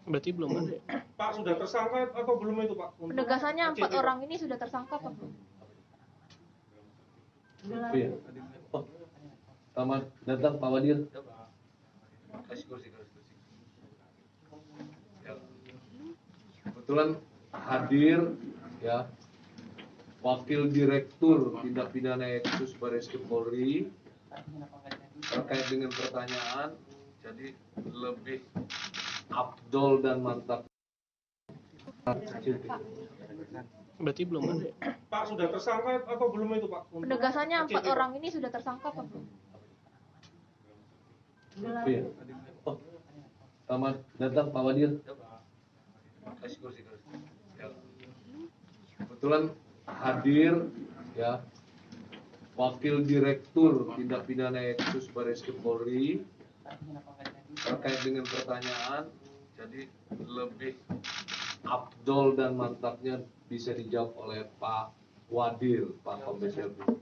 Berarti belum ada ya? Pak, sudah tersangka atau belum itu Pak? Penegasannya 4 orang ini sudah tersangka apa belum? Iya. Oh, selamat datang Pak Wadir. Kasih kursi. Ya. Kebetulan hadir ya Wakil Direktur Tindak Pidana Eksus Bareskrim Polri terkait dengan pertanyaan, jadi lebih afdol dan mantap. Berarti belum ada ya? Pak, sudah tersangka atau belum itu Pak? Penegasannya 4 orang ini sudah tersangka apa belum? Iya. Oh, selamat datang Pak Wadir. Kasih kursi. Ya. Kebetulan hadir ya Wakil Direktur Tindak Pidana Eksus Bareskrim Polri terkait dengan pertanyaan, jadi lebih afdol dan mantapnya bisa dijawab oleh Pak Wadir, Pak Kombes Helmi.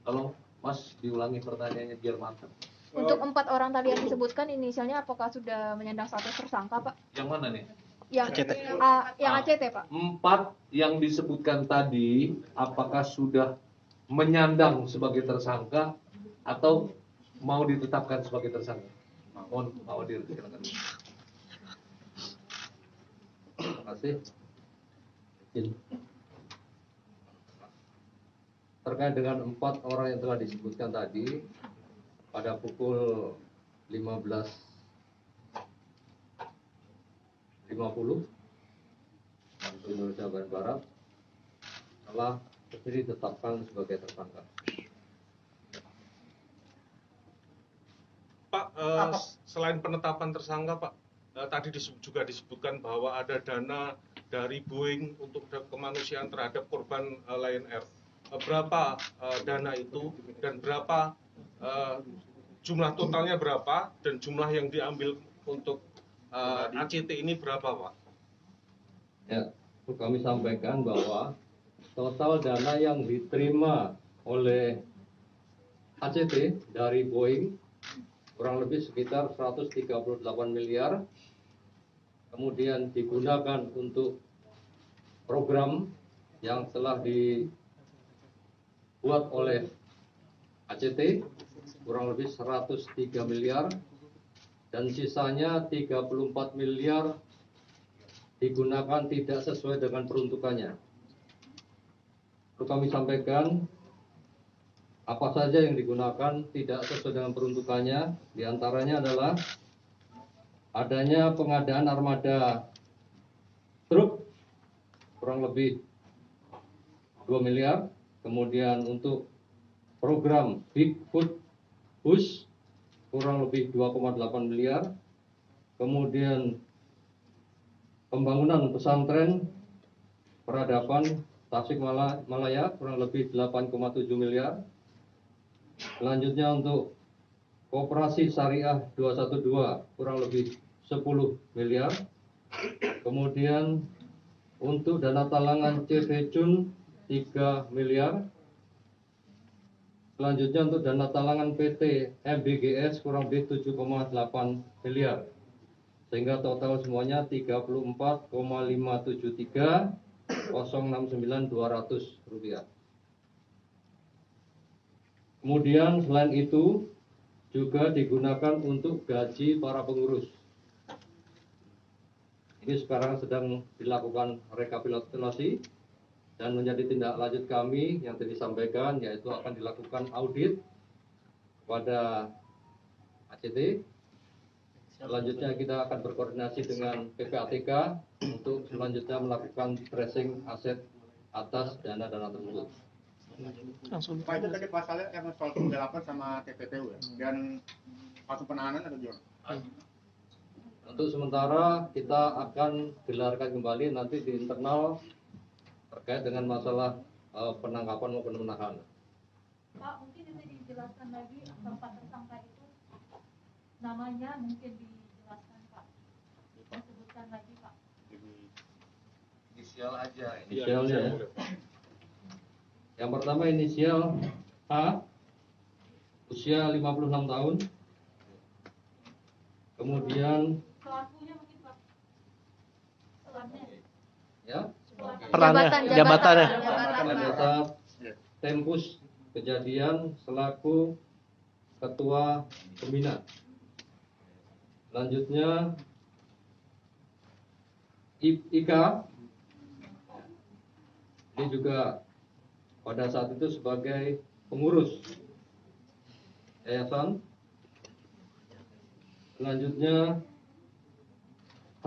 Tolong Mas diulangi pertanyaannya biar mantap. Untuk 4 orang tadi yang disebutkan inisialnya apakah sudah menyandang status tersangka Pak? Yang mana nih? Yang ACT. yang ACT Pak? 4 yang disebutkan tadi apakah sudah menyandang sebagai tersangka atau mau ditetapkan sebagai tersangka? Mohon Pak Wadir silakan. Terima kasih. Terkait dengan 4 orang yang telah disebutkan tadi, pada pukul 15.50 waktu Indonesia bagian Barat telah ditetapkan sebagai tersangka. Pak, selain penetapan tersangka Pak, tadi juga disebutkan bahwa ada dana dari Boeing untuk kemanusiaan terhadap korban Lion Air. Berapa dana itu dan berapa jumlah totalnya berapa dan jumlah yang diambil untuk ACT ini berapa Pak? Ya, kami sampaikan bahwa total dana yang diterima oleh ACT dari Boeing kurang lebih sekitar 138 miliar, kemudian digunakan untuk program yang telah dibuat oleh ACT kurang lebih 103 miliar, dan sisanya 34 miliar digunakan tidak sesuai dengan peruntukannya. Perlu kami sampaikan apa saja yang digunakan tidak sesuai dengan peruntukannya. Di antaranya adalah adanya pengadaan armada truk kurang lebih 2 miliar, kemudian untuk program Bigfoot Bus kurang lebih 2,8 miliar, kemudian pembangunan pesantren peradaban Tasikmalaya kurang lebih 8,7 miliar. Selanjutnya untuk Koperasi Syariah 212 kurang lebih 10 miliar. Kemudian untuk dana talangan CV Jun 3 miliar. Selanjutnya untuk dana talangan PT MBGS kurang lebih 7,8 miliar. Sehingga total semuanya 34,573.069.200 rupiah. Kemudian selain itu juga digunakan untuk gaji para pengurus. Ini sekarang sedang dilakukan rekapitulasi dan menjadi tindak lanjut kami yang tadi disampaikan, yaitu akan dilakukan audit pada ACT. Selanjutnya kita akan berkoordinasi dengan PPATK untuk selanjutnya melakukan tracing aset atas dana-dana tersebut. Langsung. Pak, itu tadi pasalnya yang soal penggelapan sama TPPU ya? Dan langsung penahanan atau gimana? Untuk sementara kita akan gelarkan kembali nanti di internal terkait dengan masalah penangkapan maupun penahanan. Pak, mungkin bisa dijelaskan lagi keempat tersangka itu namanya, mungkin dijelaskan Pak, disebutkan lagi Pak. Inisial aja. Inisialnya ya. Yang pertama inisial H, usia 56 tahun. kemudian Pelakunya mungkin Pak. Pelannya. ya Perannya, jabatannya. pada saat tempus kejadian selaku ketua pembina. Selanjutnya Ika ini juga pada saat itu sebagai pengurus yayasan. Selanjutnya H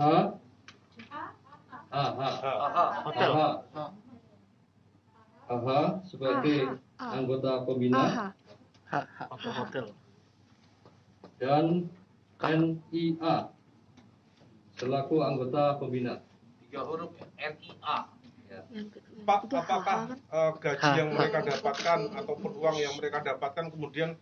sebagai anggota pembina Hotel. dan NIA selaku anggota pembina. 3 huruf NIA. Ya. Pak, apakah gaji yang mereka dapatkan ataupun uang yang mereka dapatkan kemudian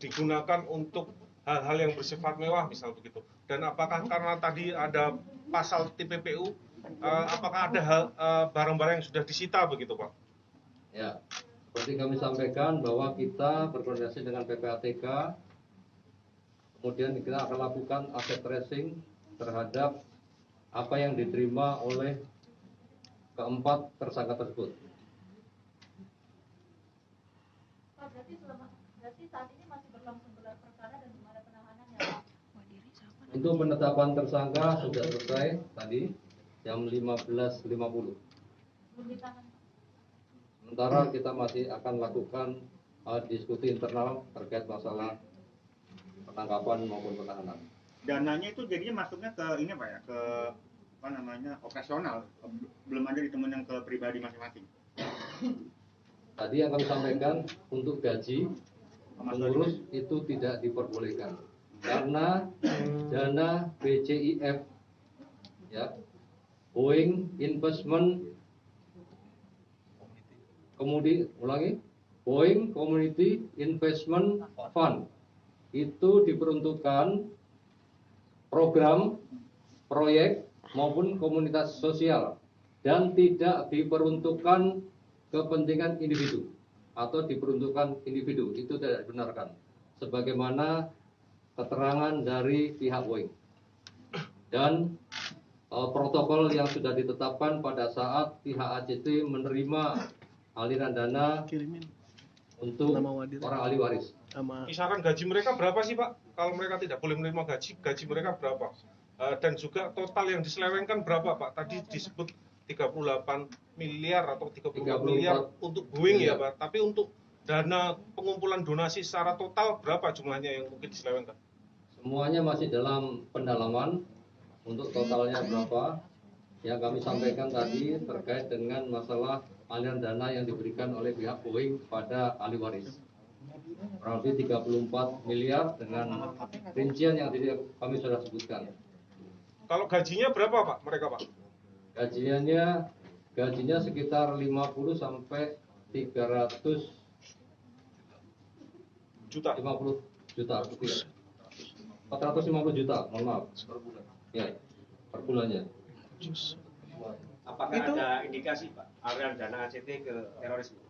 digunakan untuk hal-hal yang bersifat mewah misal begitu? Dan apakah karena tadi ada pasal TPPU, apakah ada barang-barang yang sudah disita begitu Pak? Ya, seperti kami sampaikan bahwa kita berkoordinasi dengan PPATK, kemudian kita akan lakukan aset tracing terhadap apa yang diterima oleh keempat tersangka tersebut. Pak, berarti saat ini masih berlangsung gelar perkara dan belum ada penahanan ya Pak? Untuk penetapan tersangka sudah selesai tadi jam 15.50. Belum ditahan. Sementara kita masih akan lakukan diskusi internal terkait masalah penangkapan maupun penahanan. Dananya itu jadinya masuknya ke ini Pak ya, ke apa namanya operasional, belum ada ditemuin yang ke pribadi masing-masing. Tadi yang kami sampaikan untuk gaji pengurus itu tidak diperbolehkan karena dana BCIF ya, Boeing Investment Boeing Community Investment Fund itu diperuntukkan program, proyek maupun komunitas sosial dan tidak diperuntukkan kepentingan individu atau diperuntukkan individu. Itu tidak dibenarkan sebagaimana keterangan dari pihak Boeing dan protokol yang sudah ditetapkan pada saat pihak ACT menerima aliran dana Kirimin untuk nama wadir orang ahli waris. sama Kisaran gaji mereka berapa sih Pak? Kalau mereka tidak boleh menerima gaji mereka berapa? Dan juga total yang diselewengkan berapa Pak? Tadi disebut 38 miliar atau 34 miliar untuk Boeing ya Pak. Tapi untuk dana pengumpulan donasi secara total berapa jumlahnya yang mungkin diselewengkan? Semuanya masih dalam pendalaman. Untuk totalnya berapa yang kami sampaikan tadi terkait dengan masalah aliran dana yang diberikan oleh pihak Boeing kepada ahli waris. Kurang lebih 34 miliar dengan rincian yang tadi kami sudah sebutkan. Kalau gajinya berapa Pak mereka Pak? Gajinya sekitar 50 sampai 350 Juta. juta rupiah. 450 juta, mohon maaf. Ya, per bulannya. Apakah ada indikasi Pak aliran dana ACT ke terorisme?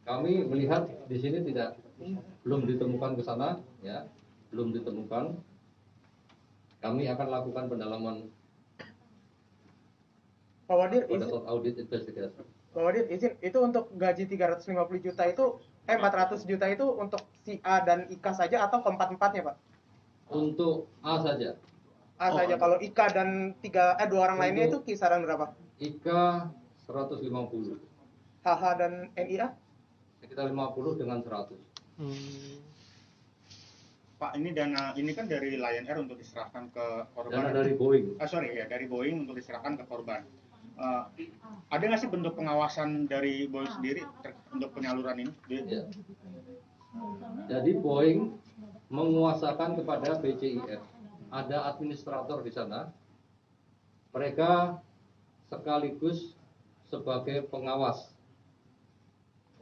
Kami melihat di sini belum ditemukan ke sana, ya, belum ditemukan. Kami akan lakukan pendalaman Pak Wadir, pada saat audit investigasi. Pak Wadir, izin, itu untuk gaji 350 juta itu, 400 juta itu untuk si A dan Ika saja atau keempat-empatnya Pak? Untuk A saja. A saja, kalau Ika dan 2 orang lainnya itu kisaran berapa? Ika 150, HH dan NIA? sekitar 50 dengan 100. Pak, ini dana ini kan dari Lion Air untuk diserahkan ke korban. Dana dari Boeing. Dari Boeing untuk diserahkan ke korban. Ada nggak sih bentuk pengawasan dari Boeing sendiri untuk penyaluran ini? Ya. Jadi Boeing menguasakan kepada BCIF. Ada administrator di sana. Mereka sekaligus sebagai pengawas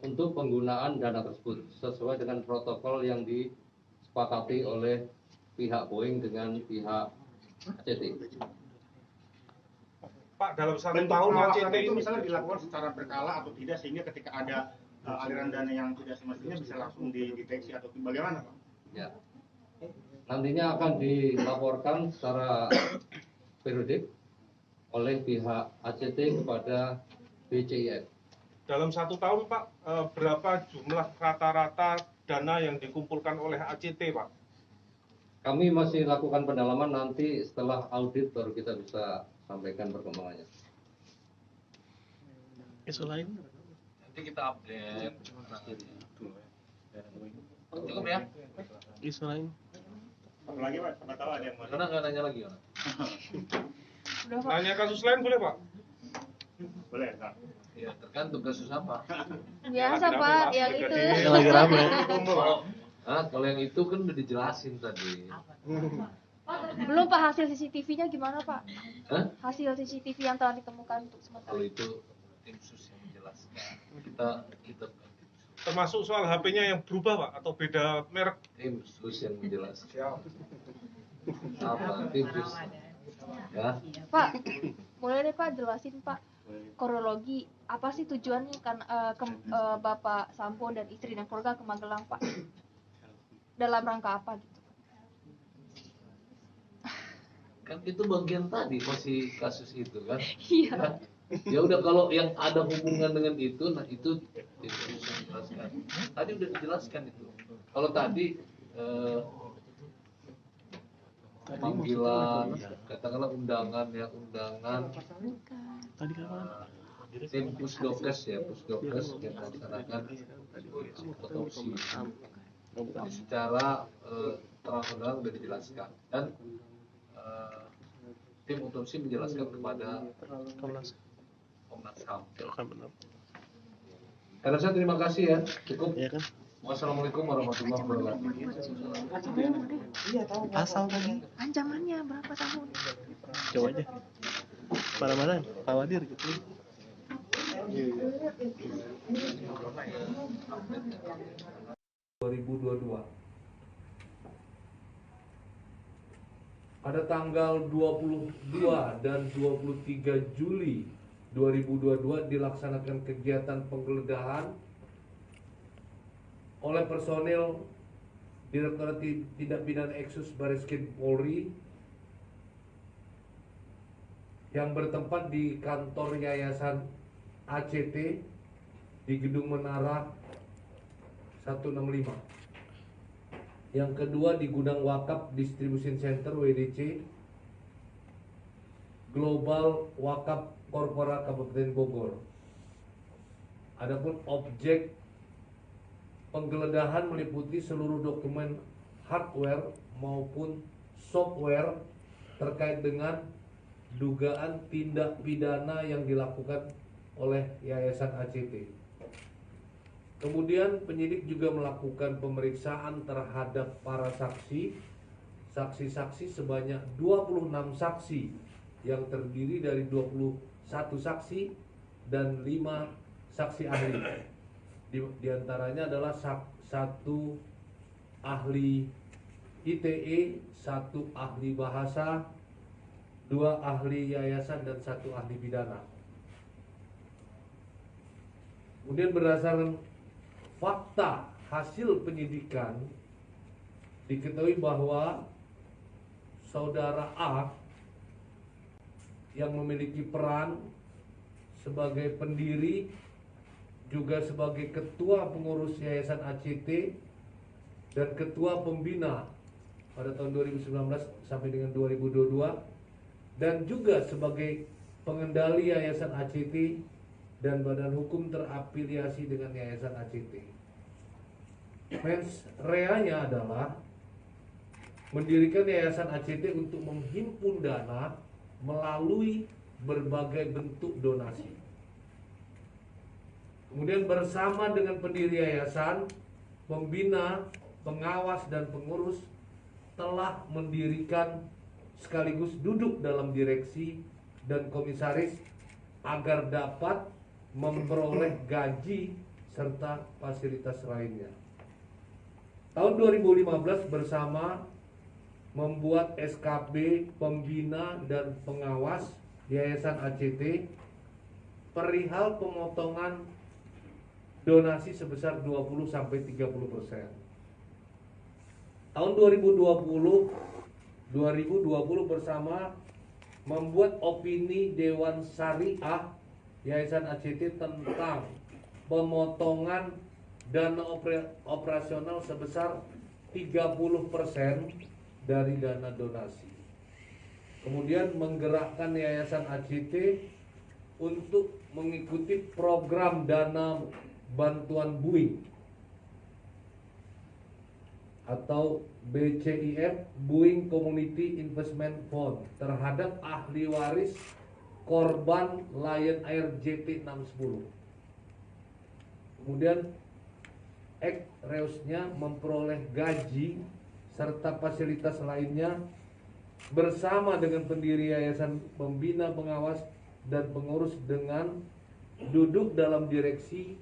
untuk penggunaan dana tersebut sesuai dengan protokol yang disepakati oleh pihak Boeing dengan pihak ACT. Pak, dalam 1 Bentuk tahun pengawasan ACT itu ini misalnya dilakukan secara berkala atau tidak sehingga ketika ada aliran dana yang tidak semestinya bisa langsung dideteksi atau bagaimana Pak? Ya, nantinya akan dilaporkan secara periodik oleh pihak ACT kepada BCIF. Dalam 1 tahun Pak, berapa jumlah rata-rata dana yang dikumpulkan oleh ACT Pak? Kami masih lakukan pendalaman, nanti setelah audit baru kita bisa sampaikan perkembangannya. Isu lain? Nanti kita update. Cukup ya? Isu lain? Apalagi Pak, siapa tahu ada yang mau. Karena nggak nanya lagi, Pak. Udah Pak. Nanya kasus lain boleh Pak? Boleh, Kak. Ya, tergantung kasus apa. Biasa Pak, yang itu. Yang lagi rame. Kalau yang itu kan udah dijelasin tadi. Belum Pak, hasil CCTV-nya gimana Pak? Hah? Hasil CCTV yang telah ditemukan untuk sementara. Kalau itu tim sus yang menjelaskan. Kita bukan tim sus. Termasuk soal HP-nya yang berubah Pak atau beda merek? Tim sus yang menjelaskan. Apa? Tim sus. Ya. Pak, boleh deh Pak jelasin Pak kronologi apa sih tujuannya kan Bapak Sambo dan istri dan keluarga ke Magelang Pak? Dalam rangka apa gitu? Kan itu bagian tadi masih kasus itu kan. Iya. Ya udah, kalau yang ada hubungan dengan itu, nah itu tim sus yang menjelaskan. Tadi udah dijelaskan itu. Kalau tadi panggilan, katakanlah undangan Tadi kapan? tim pusdokes yang melaksanakan otopsi. Jadi secara terang-terangan sudah dijelaskan, dan tim otopsi menjelaskan kepada Komnas. Komnas HAM. Oke, benar. Karena saya terima kasih ya, cukup. Iya kan? Wassalamualaikum warahmatullahi wabarakatuh. Pasal tadi. Ancamannya berapa tahun? Coba aja. Mana-mana, khawatir gitu. 2022. Pada tanggal 22 dan 23 Juli 2022 dilaksanakan kegiatan penggeledahan oleh personil Direktorat Tindak Pidana Eksus Bareskrim Polri yang bertempat di kantor Yayasan ACT di Gedung Menara 165. Yang kedua di Gudang Wakaf Distribution Center WDC Global Wakaf Korporat Kabupaten Bogor. Adapun objek penggeledahan meliputi seluruh dokumen hardware maupun software terkait dengan dugaan tindak pidana yang dilakukan oleh Yayasan ACT. Kemudian penyidik juga melakukan pemeriksaan terhadap para saksi-saksi sebanyak 26 saksi yang terdiri dari 21 saksi dan 5 saksi ahli. Di antaranya adalah 1 ahli ITE, 1 ahli bahasa, 2 ahli yayasan dan 1 ahli pidana. Kemudian berdasarkan fakta hasil penyidikan diketahui bahwa saudara A yang memiliki peran sebagai pendiri juga sebagai ketua pengurus Yayasan ACT dan ketua pembina pada tahun 2019 sampai dengan 2022 dan juga sebagai pengendali Yayasan ACT dan badan hukum terafiliasi dengan Yayasan ACT. Mens reanya adalah mendirikan Yayasan ACT untuk menghimpun dana melalui berbagai bentuk donasi. Kemudian bersama dengan pendiri yayasan, pembina, pengawas dan pengurus telah mendirikan sekaligus duduk dalam direksi dan komisaris agar dapat memperoleh gaji serta fasilitas lainnya. Tahun 2015 bersama membuat SKB pembina dan pengawas Yayasan ACT perihal pemotongan donasi sebesar 20-30%. tahun 2020 bersama membuat opini Dewan Syariah Yayasan ACT tentang pemotongan dana operasional sebesar 30% dari dana donasi. Kemudian menggerakkan Yayasan ACT untuk mengikuti program dana bantuan Boeing atau BCIF, Boeing Community Investment Fund, terhadap ahli waris korban Lion Air JT610. Kemudian Reusnya memperoleh gaji serta fasilitas lainnya bersama dengan pendiri yayasan, pembina, pengawas, dan pengurus dengan duduk dalam direksi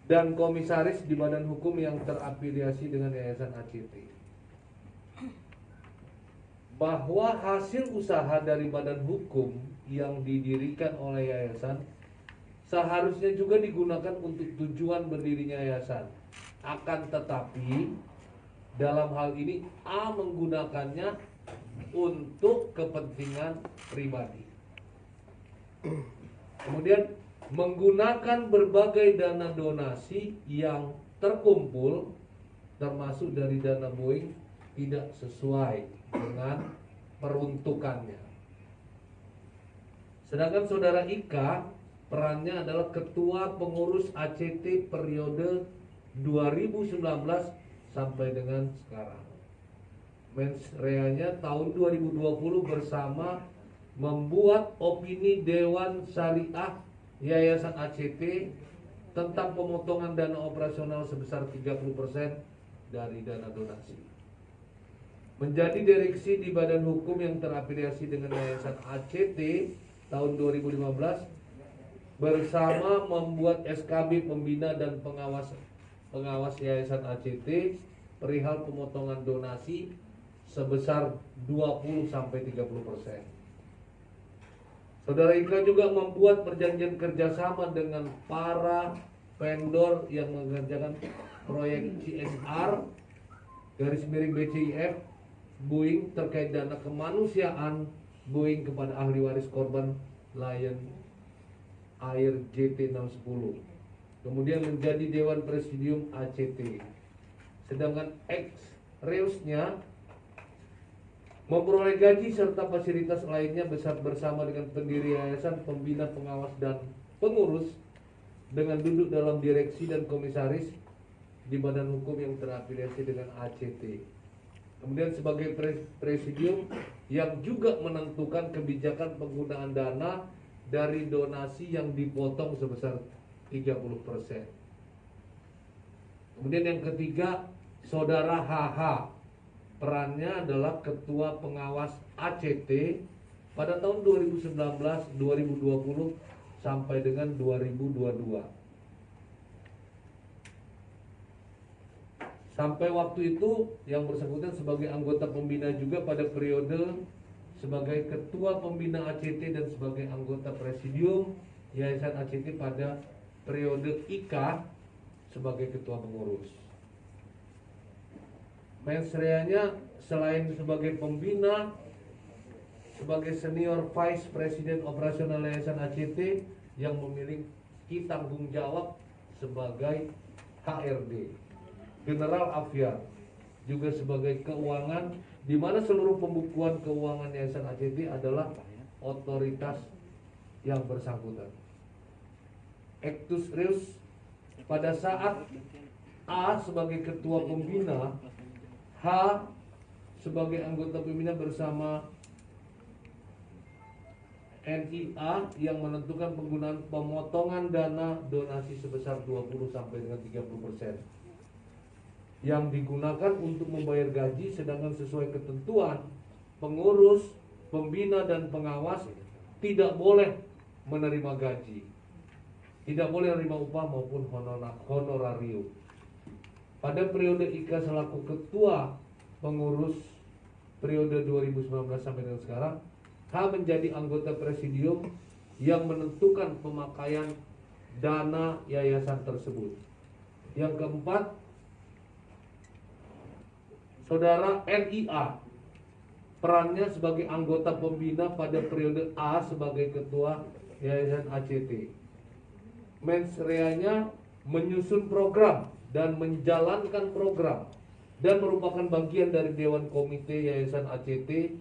dan komisaris di badan hukum yang terafiliasi dengan Yayasan ACT. Bahwa hasil usaha dari badan hukum yang didirikan oleh yayasan seharusnya juga digunakan untuk tujuan berdirinya yayasan. Akan tetapi dalam hal ini A menggunakannya untuk kepentingan pribadi. Kemudian menggunakan berbagai dana donasi yang terkumpul termasuk dari dana Boeing tidak sesuai dengan peruntukannya. Sedangkan saudara Ika perannya adalah ketua pengurus ACT periode 2019 sampai dengan sekarang. Mens reanya tahun 2020 bersama membuat opini Dewan Syariah Yayasan ACT tentang pemotongan dana operasional sebesar 30% dari dana donasi. Menjadi direksi di badan hukum yang terafiliasi dengan Yayasan ACT tahun 2015 bersama membuat SKB pembina dan pengawas Yayasan ACT perihal pemotongan donasi sebesar 20-30%. Saudara Ika juga membuat perjanjian kerjasama dengan para vendor yang mengerjakan proyek CSR _BCIF Boeing terkait dana kemanusiaan Boeing kepada ahli waris korban Lion Air JT610. Kemudian menjadi Dewan Presidium ACT. Sedangkan Reusnya memperoleh gaji serta fasilitas lainnya bersama dengan pendiri yayasan, pembina, pengawas, dan pengurus dengan duduk dalam direksi dan komisaris di badan hukum yang terafiliasi dengan ACT. Kemudian sebagai presidium yang juga menentukan kebijakan penggunaan dana dari donasi yang dipotong sebesar 30%. Kemudian yang ketiga, saudara HH perannya adalah ketua pengawas ACT pada tahun 2019, 2020 sampai dengan 2022. Sampai waktu itu yang bersangkutan sebagai anggota pembina juga pada periode sebagai ketua pembina ACT dan sebagai anggota presidium Yayasan ACT pada periode IKA sebagai ketua pengurus. Mensreanya selain sebagai pembina, sebagai senior vice president operasional Yayasan ACT yang memiliki tanggung jawab sebagai HRD, General Aviar, juga sebagai keuangan, di mana seluruh pembukuan keuangan Yayasan ACT adalah otoritas yang bersangkutan. Ectus Reus pada saat A sebagai ketua pembina, H sebagai anggota pembina bersama NIA yang menentukan penggunaan pemotongan dana donasi sebesar 20 sampai dengan 30% yang digunakan untuk membayar gaji, sedangkan sesuai ketentuan pengurus, pembina, dan pengawas tidak boleh menerima gaji, tidak boleh menerima upah maupun honorarium. Pada periode Ika selaku ketua pengurus periode 2019 sampai dengan sekarang, H menjadi anggota presidium yang menentukan pemakaian dana yayasan tersebut. Yang keempat, Saudara NIA perannya sebagai anggota pembina pada periode A sebagai ketua Yayasan ACT. Mens rea-nya menyusun program dan menjalankan program dan merupakan bagian dari Dewan Komite Yayasan ACT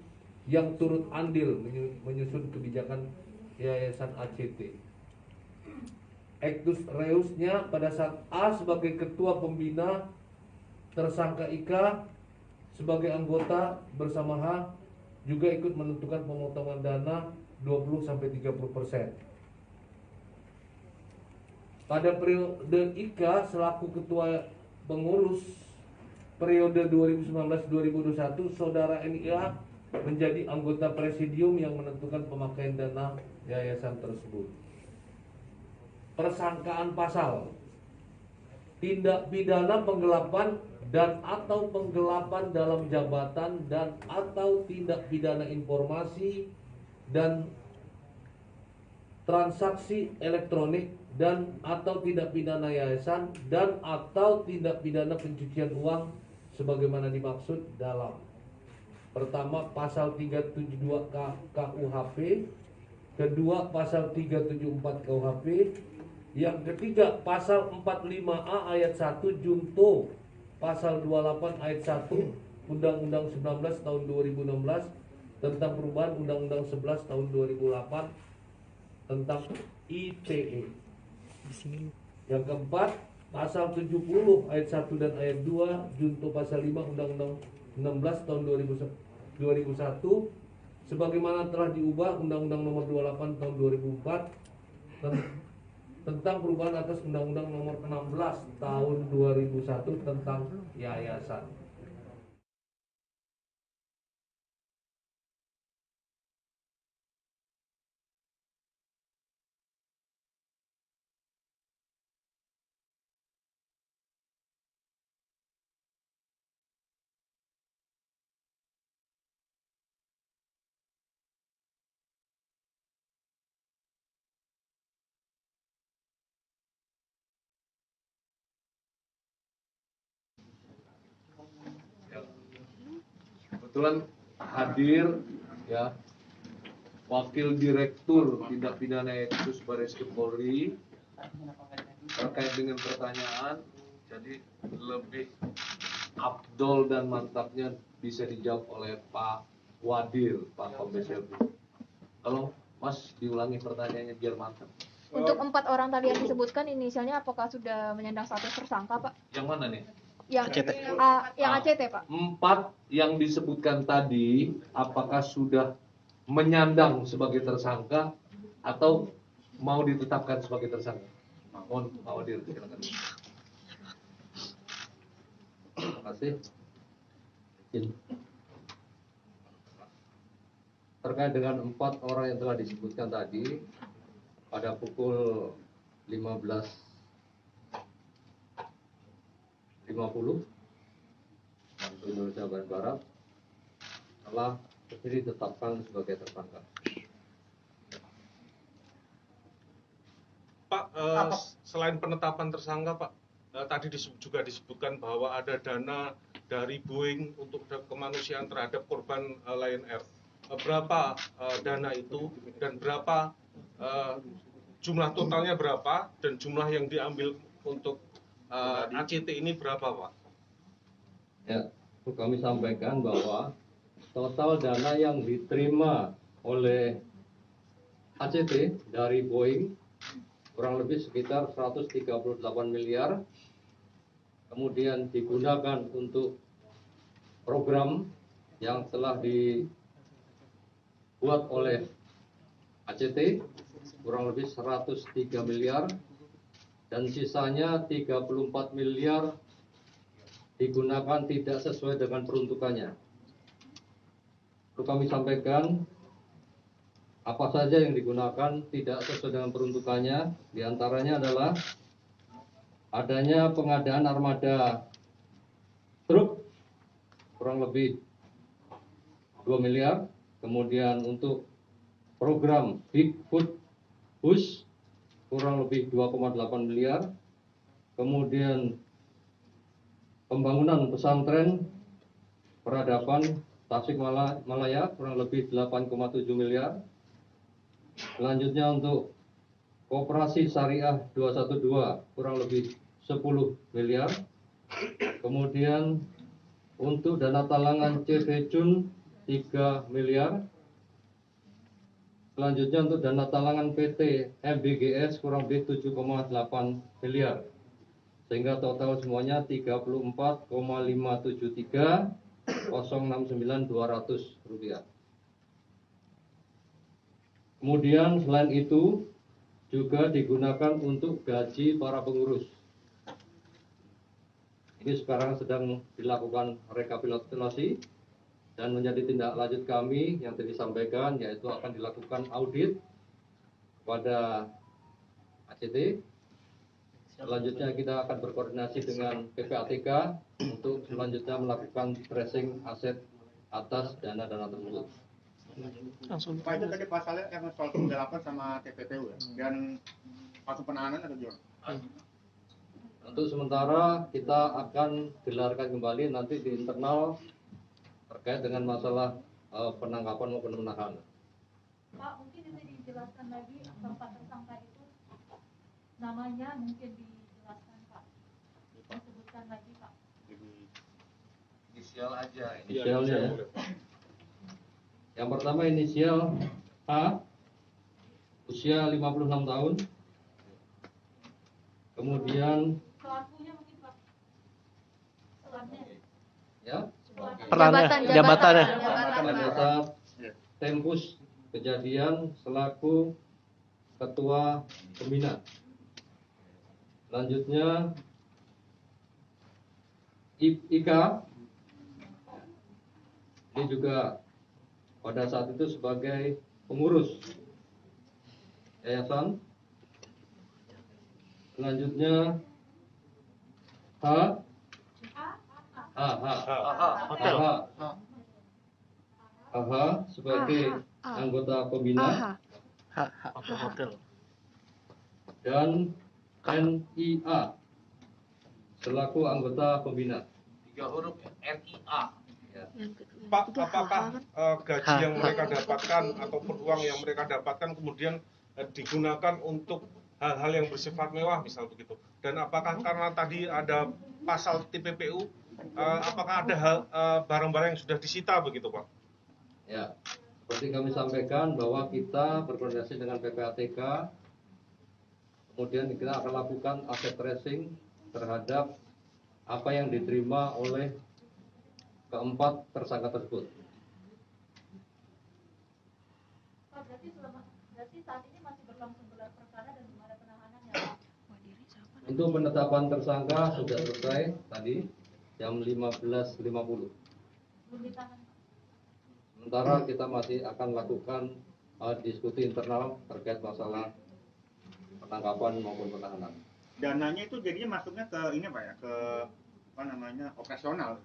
yang turut andil menyusun kebijakan Yayasan ACT. Actus reusnya pada saat A sebagai ketua pembina, tersangka Ika sebagai anggota bersama H juga ikut menentukan pemotongan dana 20-30%. Pada periode Ika selaku ketua pengurus periode 2019-2021, saudara NIA menjadi anggota presidium yang menentukan pemakaian dana yayasan tersebut. Persangkaan pasal tindak pidana penggelapan dan atau penggelapan dalam jabatan dan atau tindak pidana informasi dan transaksi elektronik dan atau tindak pidana yayasan dan atau tindak pidana pencucian uang sebagaimana dimaksud dalam pertama pasal 372 KUHP, kedua pasal 374 KUHP, yang ketiga pasal 45A ayat 1 junto pasal 28 ayat 1 Undang-Undang 19 tahun 2016 tentang perubahan Undang-Undang 11 tahun 2008 tentang ITE. Yang keempat pasal 70 ayat 1 dan ayat 2 junto pasal 5 Undang-Undang 16 tahun 2001 sebagaimana telah diubah Undang-Undang nomor 28 tahun 2004 tentang perubahan atas Undang-Undang nomor 16 tahun 2001 tentang yayasan. Kebetulan hadir ya Wakil Direktur Tindak Pidana Etis Barreskrim Polri terkait dengan pertanyaan, jadi lebih afdol dan mantapnya bisa dijawab oleh Pak Wadir, Pak Kombes Helvi. Kalau Mas diulangi pertanyaannya biar mantap. Untuk 4 orang tadi yang disebutkan inisialnya apakah sudah menyandang status tersangka, Pak? Yang mana nih? Yang ACT. yang ACT, Pak. 4 yang disebutkan tadi apakah sudah menyandang sebagai tersangka atau mau ditetapkan sebagai tersangka? Mohon Pak Wadir, silakan. Terima kasih. Terkait dengan 4 orang yang telah disebutkan tadi, pada pukul 15.50 waktu Indonesia bagian Barat telah ditetapkan sebagai tersangka. Pak, selain penetapan tersangka, Pak, tadi juga disebutkan bahwa ada dana dari Boeing untuk kemanusiaan terhadap korban Lion Air. Berapa dana itu dan berapa jumlah totalnya berapa dan jumlah yang diambil untuk ACT ini berapa, Pak? Ya, kami sampaikan bahwa total dana yang diterima oleh ACT dari Boeing kurang lebih sekitar 138 miliar, kemudian digunakan untuk program yang telah dibuat oleh ACT kurang lebih 103 miliar, dan sisanya 34 miliar digunakan tidak sesuai dengan peruntukannya. Perlu kami sampaikan apa saja yang digunakan tidak sesuai dengan peruntukannya. Di antaranya adalah adanya pengadaan armada truk kurang lebih 2 miliar, kemudian untuk program Bigfoot Bus kurang lebih 2,8 miliar, kemudian pembangunan pesantren Peradaban Tasikmalaya kurang lebih 8,7 miliar. Selanjutnya untuk Koperasi Syariah 212 kurang lebih 10 miliar. Kemudian untuk dana talangan CV Jun 3 miliar. Selanjutnya untuk dana talangan PT MBGS kurang lebih 7,8 miliar. Sehingga total semuanya 34,573.069.200 rupiah. Kemudian selain itu juga digunakan untuk gaji para pengurus. Ini sekarang sedang dilakukan rekapitulasi dan menjadi tindak lanjut kami yang tadi disampaikan, yaitu akan dilakukan audit pada ACT. Selanjutnya kita akan berkoordinasi dengan PPATK untuk selanjutnya melakukan tracing aset atas dana-dana tersebut. Langsung. Pak, itu tadi pasalnya yang soal 8 sama TPPU ya, dan langsung penahanan atau gimana? Untuk sementara kita akan gelarkan kembali nanti di internal terkait dengan masalah penangkapan maupun penahanan. Pak, mungkin bisa dijelaskan lagi keempat tersangka itu namanya, mungkin dijelaskan Pak, disebutkan lagi Pak. Inisial aja. Inisialnya ya. Yang pertama inisial H, usia 56 tahun. Kemudian Pelakunya mungkin Pak. Perannya. ya, Perannya, jabatannya. pada saat tempus kejadian selaku ketua pembina. Selanjutnya Ika, ini juga pada saat itu sebagai pengurus yayasan. Selanjutnya AH sebagai anggota pembina Hotel. dan NIA selaku anggota pembina. 3 huruf NIA. Ya. Pak, apakah gaji yang mereka dapatkan ataupun uang yang mereka dapatkan kemudian digunakan untuk hal-hal yang bersifat mewah, misal begitu? Dan apakah karena tadi ada pasal TPPU, apakah ada hal barang-barang yang sudah disita begitu, Pak? Ya, seperti kami sampaikan bahwa kita berkoordinasi dengan PPATK, kemudian kita akan lakukan aset tracing terhadap apa yang diterima oleh keempat tersangka tersebut. Pak, berarti saat ini masih berlangsung gelar perkara dan belum ada penahanan ya Pak? Untuk penetapan tersangka sudah selesai tadi jam 15.50. Belum ditahan. Sementara kita masih akan lakukan diskusi internal terkait masalah penangkapan maupun penahanan. Dananya itu jadinya masuknya ke ini Pak ya, ke apa namanya, operasional,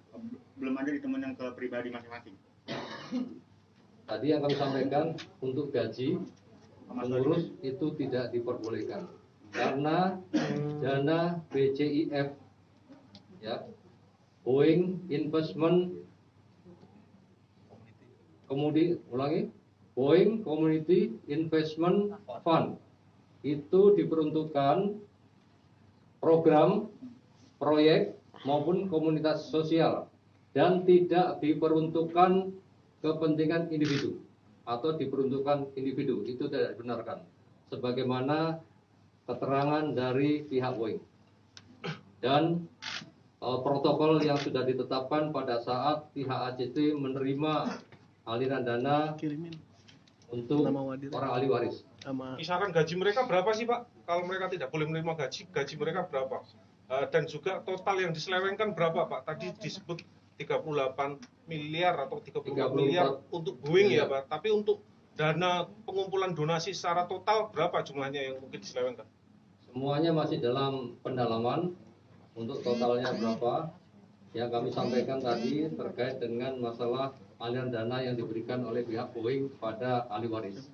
belum ada ditemukan ke pribadi masing-masing. Tadi yang kami sampaikan untuk gaji pengurus itu tidak diperbolehkan karena dana BCIF ya, Boeing Investment Boeing Community Investment Fund itu diperuntukkan program, proyek maupun komunitas sosial dan tidak diperuntukkan kepentingan individu atau diperuntukkan individu. Itu tidak dibenarkan sebagaimana keterangan dari pihak Boeing dan protokol yang sudah ditetapkan pada saat pihak ACT menerima aliran dana untuk orang ahli waris. Kisaran gaji mereka berapa sih, Pak? Kalau mereka tidak boleh menerima gaji mereka berapa? Dan juga total yang diselewengkan berapa, Pak? Tadi disebut 38 miliar atau 34 miliar untuk Boeing ya, Pak. Tapi untuk dana pengumpulan donasi secara total berapa jumlahnya yang mungkin diselewengkan? Semuanya masih dalam pendalaman. Untuk totalnya berapa yang kami sampaikan tadi terkait dengan masalah aliran dana yang diberikan oleh pihak Boeing pada ahli waris.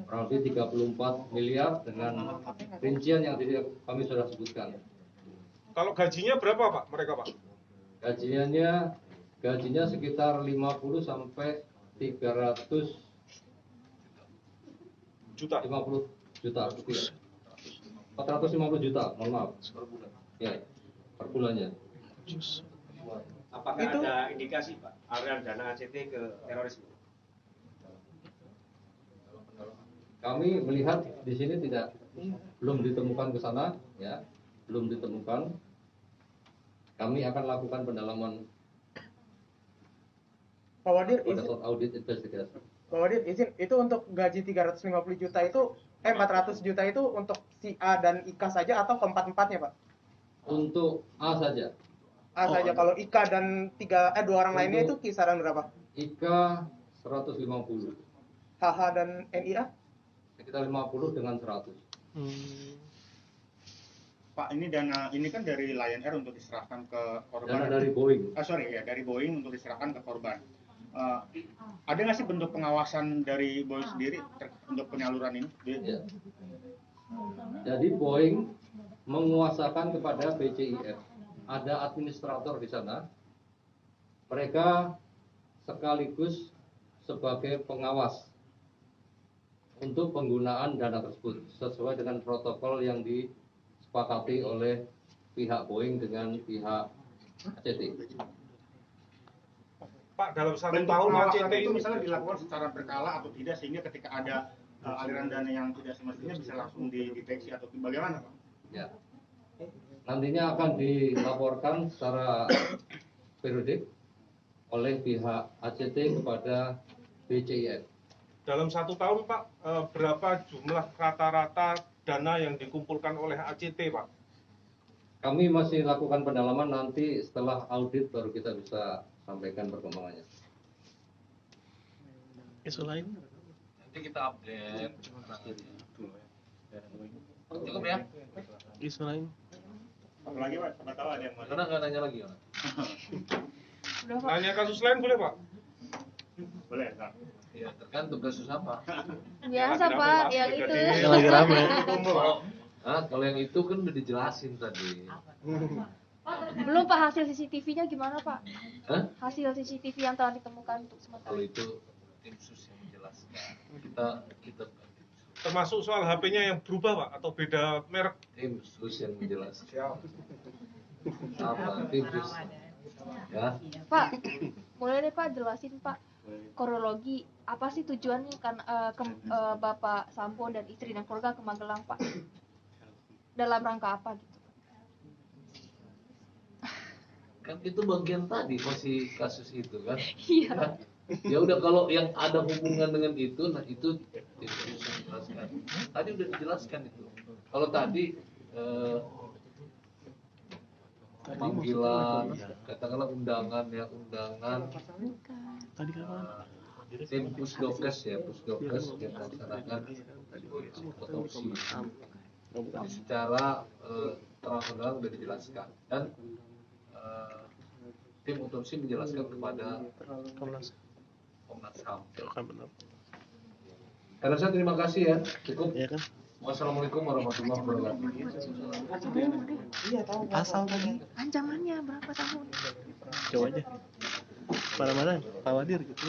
Kurang lebih 34 miliar dengan rincian yang tadi kami sudah sebutkan. Kalau gajinya berapa, Pak, mereka, Pak? Gajiannya gajinya sekitar 50 sampai 350 Juta. juta rupiah. 450 juta, mohon maaf. Per bulan. Ya, per bulannya. Apakah Itu- ada indikasi Pak aliran dana ACT ke terorisme? Kami melihat di sini belum ditemukan ke sana, ya, belum ditemukan. Kami akan lakukan pendalaman Pak Wadir, pada izin, saat audit investigasi. Pak Wadir, izin, itu untuk gaji 350 juta itu, 400 juta itu untuk si A dan Ika saja atau keempat-empatnya, Pak? Untuk A saja, A saja, kalau Ika dan dua orang lainnya itu kisaran berapa? IKA 150, HH dan NIA? sekitar 50 dengan 100. Pak, ini dana ini kan dari Lion Air untuk diserahkan ke korban. Dana dari Boeing. Dari Boeing untuk diserahkan ke korban. Ada nggak sih bentuk pengawasan dari Boeing sendiri untuk penyaluran ini? Ya. Jadi Boeing menguasakan kepada BCIF. Ada administrator di sana. Mereka sekaligus sebagai pengawas untuk penggunaan dana tersebut sesuai dengan protokol yang disepakati oleh pihak Boeing dengan pihak ACT. Pak, dalam satu Bentuk tahun pengawasan ACT itu ini misalnya dilakukan secara berkala atau tidak sehingga ketika ada aliran dana yang tidak semestinya bisa langsung dideteksi atau bagaimana, Pak? Ya. Nantinya akan dilaporkan secara periodik oleh pihak ACT kepada BCIF. dalam satu tahun Pak, berapa jumlah rata-rata dana yang dikumpulkan oleh ACT Pak? Kami masih lakukan pendalaman, nanti setelah audit baru kita bisa sampaikan perkembangannya. Isu lain? Nanti kita update. Cukup ya? Isu lain? Apalagi Pak, siapa tahu ada yang mau. Karena nggak nanya lagi ya. Udah, Pak. Nanya kasus lain boleh Pak? Boleh, Pak. Ya tergantung kasus apa. Biasa, Pak, yang itu. Yang lagi rame. Kalau yang itu kan udah dijelasin tadi. Belum, Pak, hasil CCTV-nya gimana, Pak? Hah? Hasil CCTV yang telah ditemukan untuk sementara. Kalau itu tim sus yang menjelaskan. Kita Termasuk soal HP-nya yang berubah Pak atau beda merek? tim sus yang menjelaskan. Apa tim sus? Ya. Pak, boleh deh Pak jelasin Pak kronologi apa sih tujuannya kan Bapak Sambo dan istri dan keluarga ke Magelang Pak? Dalam rangka apa gitu? Kan itu bagian tadi masih kasus itu kan. Iya. Ya udah kalau yang ada hubungan dengan itu, nah itu tim sus yang menjelaskan. Tadi udah dijelaskan itu. Kalau tadi panggilan, katakanlah undangan Tadi kapan? tim pusdokes yang melaksanakan otopsi. Secara terang-terangan sudah dijelaskan dan tim otopsi menjelaskan kepada Komnas. Komnas HAM. Kan benar. Karena saya terima kasih ya, cukup. Iya kan? Wassalamualaikum warahmatullahi wabarakatuh. Asal tadi. Ancamannya berapa tahun? Coba aja. Mana-mana Pak Wadir gitu.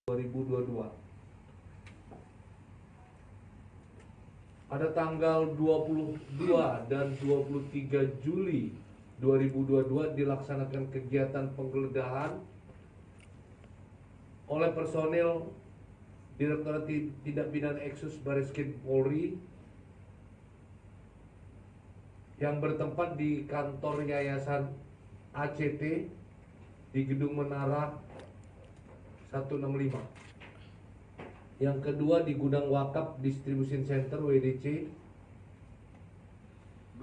2022. Pada tanggal 22 dan 23 Juli 2022 dilaksanakan kegiatan penggeledahan oleh personil Direktorat Tindak Pidana Eksus Bareskrim Polri yang bertempat di kantor Yayasan ACT di Gedung Menara 165. Yang kedua di Gudang Wakaf Distribution Center WDC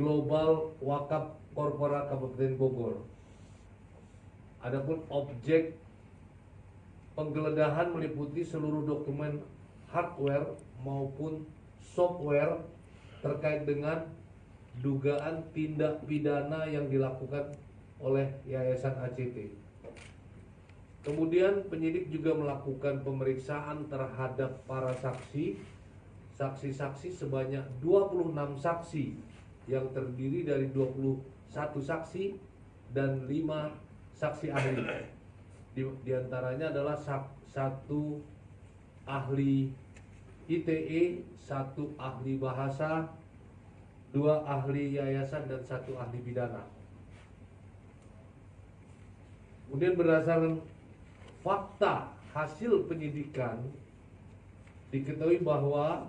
Global Wakaf Korporat Kabupaten Bogor. Adapun objek penggeledahan meliputi seluruh dokumen hardware maupun software terkait dengan dugaan tindak pidana yang dilakukan oleh Yayasan ACT. Kemudian penyidik juga melakukan pemeriksaan terhadap para saksi sebanyak 26 saksi yang terdiri dari 21 saksi dan 5 saksi ahli. Di antaranya adalah 1 ahli ITE, 1 ahli bahasa, 2 ahli yayasan dan 1 ahli pidana. Kemudian berdasarkan fakta hasil penyidikan diketahui bahwa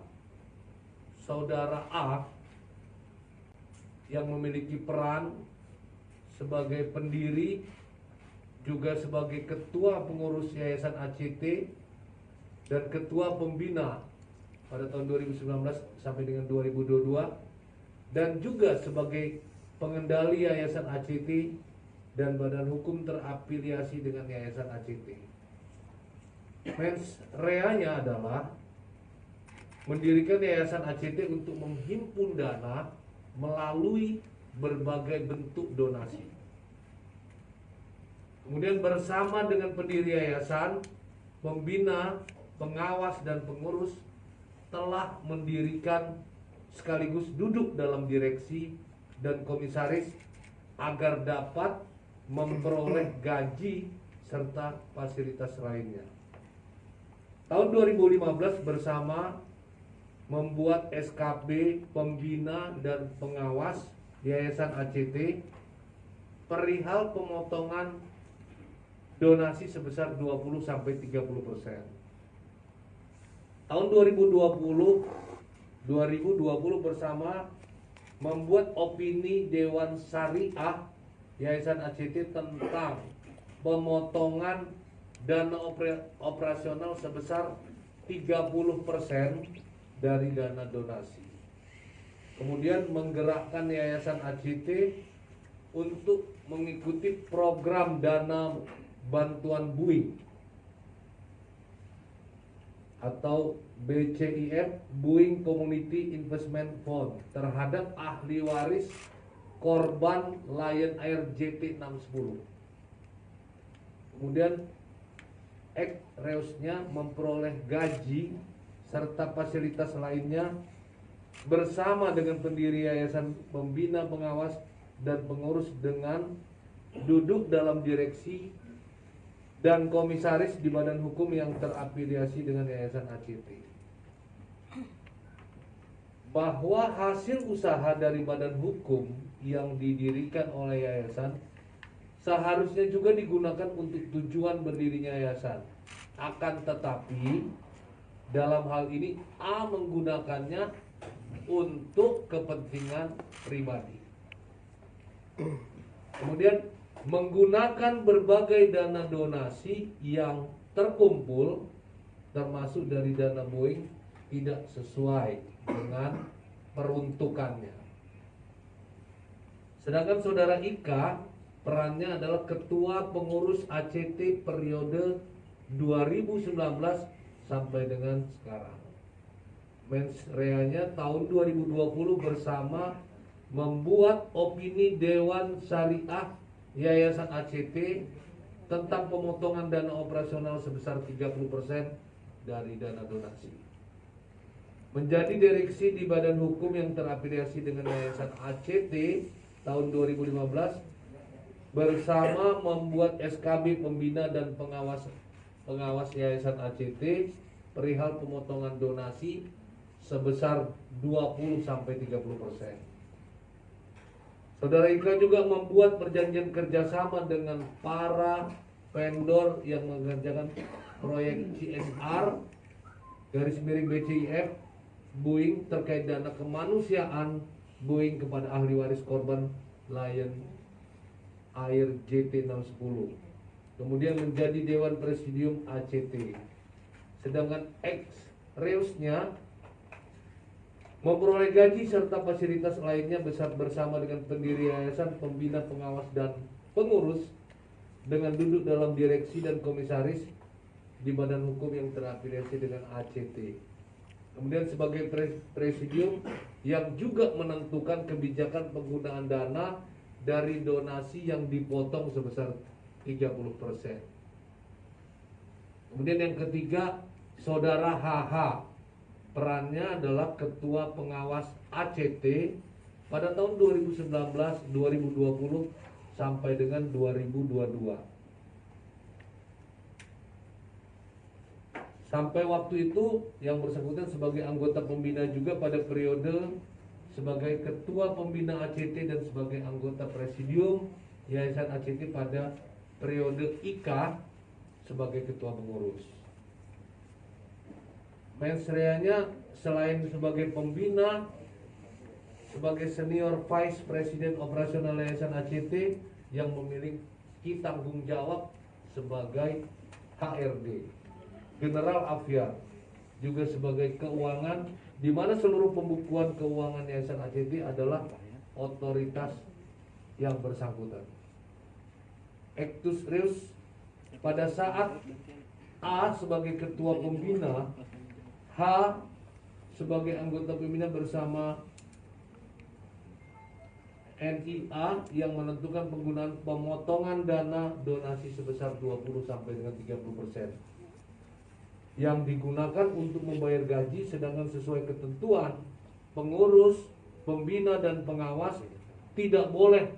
saudara A yang memiliki peran sebagai pendiri juga sebagai ketua pengurus Yayasan ACT dan ketua pembina pada tahun 2019 sampai dengan 2022 dan juga sebagai pengendali Yayasan ACT dan badan hukum terafiliasi dengan Yayasan ACT. Mens reanya adalah mendirikan Yayasan ACT untuk menghimpun dana melalui berbagai bentuk donasi. Kemudian bersama dengan pendiri yayasan, pembina, pengawas dan pengurus telah mendirikan sekaligus duduk dalam direksi dan komisaris agar dapat memperoleh gaji serta fasilitas lainnya. Tahun 2015 bersama membuat SKB pembina dan pengawas Yayasan ACT perihal pemotongan donasi sebesar 20-30%. Tahun 2020 bersama membuat opini Dewan Syariah Yayasan ACT tentang pemotongan dana operasional sebesar 30% dari dana donasi. Kemudian menggerakkan Yayasan ACT untuk mengikuti program dana bantuan BUIN atau BCIF, Boeing Community Investment Fund, terhadap ahli waris korban Lion Air JT610. Kemudian reusnya memperoleh gaji serta fasilitas lainnya bersama dengan pendiri yayasan, pembina, pengawas dan pengurus dengan duduk dalam direksi dan komisaris di badan hukum yang terafiliasi dengan Yayasan ACT. Bahwa hasil usaha dari badan hukum yang didirikan oleh yayasan seharusnya juga digunakan untuk tujuan berdirinya yayasan. Akan tetapi dalam hal ini A menggunakannya untuk kepentingan pribadi. Kemudian menggunakan berbagai dana donasi yang terkumpul termasuk dari dana Boeing tidak sesuai dengan peruntukannya. Sedangkan saudara Ika perannya adalah ketua pengurus ACT periode 2019 sampai dengan sekarang. Mens reanya tahun 2020 bersama membuat opini Dewan Syariah Yayasan ACT tentang pemotongan dana operasional sebesar 30% dari dana donasi. Menjadi direksi di badan hukum yang terafiliasi dengan Yayasan ACT tahun 2015 bersama membuat SKB pembina dan pengawas Yayasan ACT perihal pemotongan donasi sebesar 20-30%. Saudara Ika juga membuat perjanjian kerjasama dengan para vendor yang mengerjakan proyek CSR _BCIF Boeing terkait dana kemanusiaan Boeing kepada ahli waris korban Lion Air JT610. Kemudian menjadi Dewan Presidium ACT. Sedangkan ex-reusnya memperoleh gaji serta fasilitas lainnya bersama dengan pendiri yayasan, pembina, pengawas dan pengurus dengan duduk dalam direksi dan komisaris di badan hukum yang terafiliasi dengan ACT. Kemudian sebagai presidium yang juga menentukan kebijakan penggunaan dana dari donasi yang dipotong sebesar 30%. Kemudian yang ketiga, saudara HH perannya adalah ketua pengawas ACT pada tahun 2019, 2020 sampai dengan 2022. Sampai waktu itu yang bersangkutan sebagai anggota pembina juga pada periode sebagai ketua pembina ACT dan sebagai anggota presidium Yayasan ACT pada periode IKA sebagai ketua pengurus. Mensreanya selain sebagai pembina, sebagai senior vice president operasional Yayasan ACT yang memiliki tanggung jawab sebagai HRD, General Aviar, juga sebagai keuangan, di mana seluruh pembukuan keuangan Yayasan ACT adalah otoritas yang bersangkutan. Actus Reus pada saat A sebagai ketua pembina, H sebagai anggota pembina bersama NIA yang menentukan penggunaan pemotongan dana donasi sebesar 20 sampai dengan 30% yang digunakan untuk membayar gaji, sedangkan sesuai ketentuan pengurus, pembina dan pengawas tidak boleh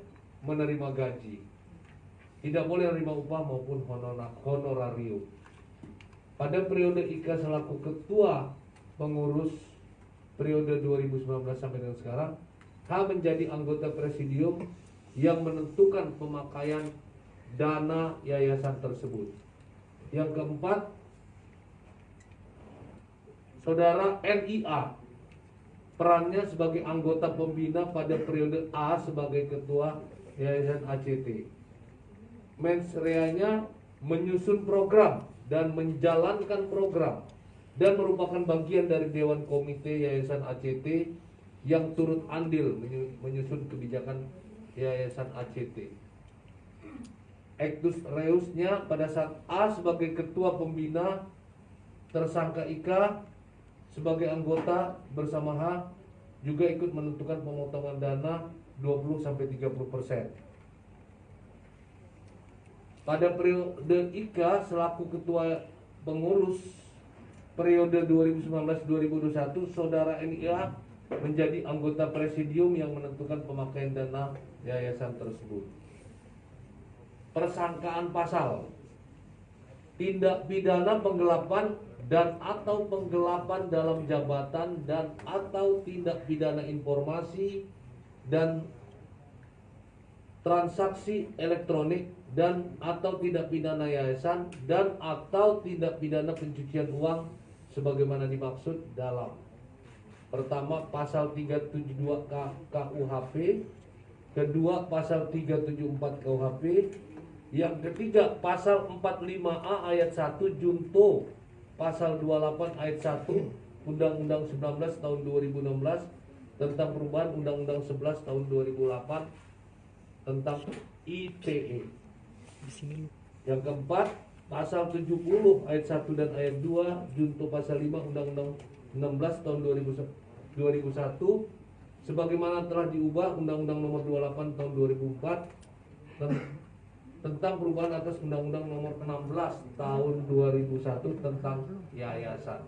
menerima gaji, tidak boleh menerima upah maupun honorarium. Pada periode IKA selaku ketua pengurus periode 2019 sampai dengan sekarang, H menjadi anggota presidium yang menentukan pemakaian dana yayasan tersebut. Yang keempat, saudara NIA perannya sebagai anggota pembina pada periode A sebagai ketua Yayasan ACT. Mensreanya menyusun program dan menjalankan program dan merupakan bagian dari Dewan Komite Yayasan ACT yang turut andil menyusun kebijakan Yayasan ACT. Actus Reusnya pada saat A sebagai ketua pembina, tersangka IKA sebagai anggota bersama H juga ikut menentukan pemotongan dana 20-30%. Pada periode IKA selaku ketua pengurus periode 2019-2021, saudara NIA menjadi anggota presidium yang menentukan pemakaian dana yayasan tersebut. Persangkaan pasal tindak pidana penggelapan dan atau penggelapan dalam jabatan dan atau tindak pidana informasi dan transaksi elektronik dan atau tindak pidana yayasan dan atau tindak pidana pencucian uang sebagaimana dimaksud dalam pertama pasal 372 KUHP, kedua pasal 374 KUHP, yang ketiga pasal 45A ayat 1 junto pasal 28 ayat 1 Undang-Undang 19 tahun 2016 tentang perubahan Undang-Undang 11 tahun 2008 tentang ITE. Yang keempat, pasal 70 ayat 1 dan ayat 2 junto pasal 5 Undang-Undang 16 tahun 2001 sebagaimana telah diubah Undang-Undang nomor 28 tahun 2004 tentang perubahan atas Undang-Undang nomor 16 tahun 2001 tentang yayasan.